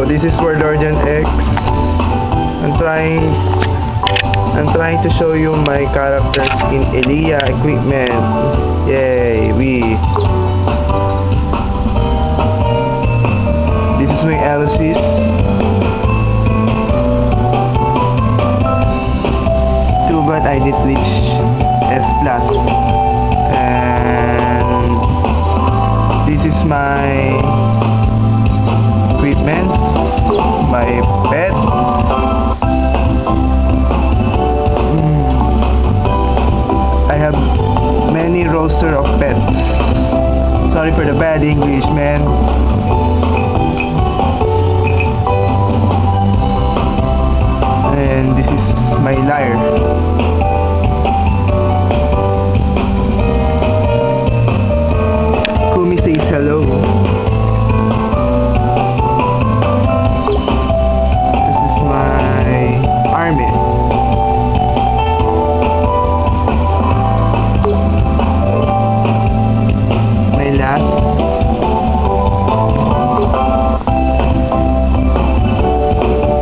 this is Warlordian X. I'm trying to show you my characters in Elia equipment. Yay, This is my Alosis. Too bad I did reach S+. And this is my equipments, my pets. I have many roster of pets. Sorry for the bad English, man. And this is my lyre. Kumi says hello. This is my army. My last.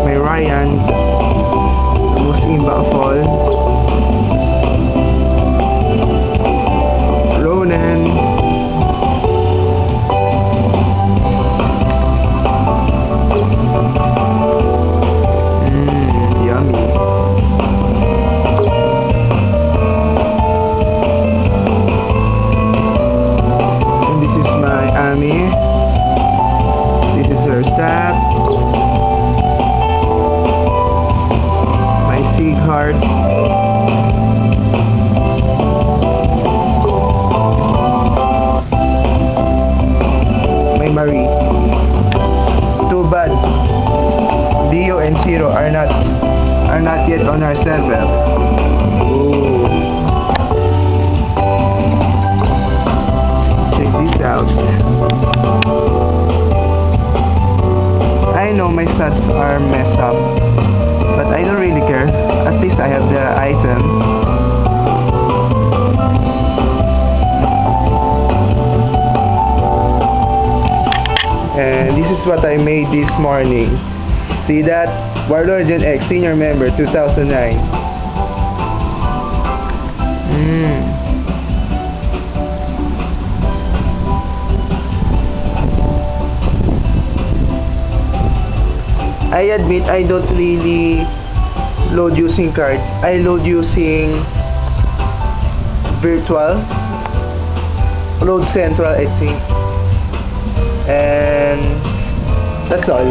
My Ryan. The most imba of all. Ronan. Yummy. And this is my Ami. This is her staff. My Sieghart. My Marie. Too bad Dio and Zero are not yet on our server. Ooh. Check this out. I know my stats are messed up, but I don't really care. At least I have the items. And this is what I made this morning. See that? Warlordian X Senior Member 2009. I admit I don't really load using card. I load using virtual. Load central, I think. And that's all.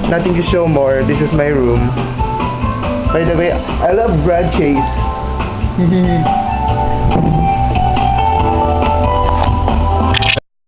Nothing to show more. This is my room. By the way, I love Brad Chase.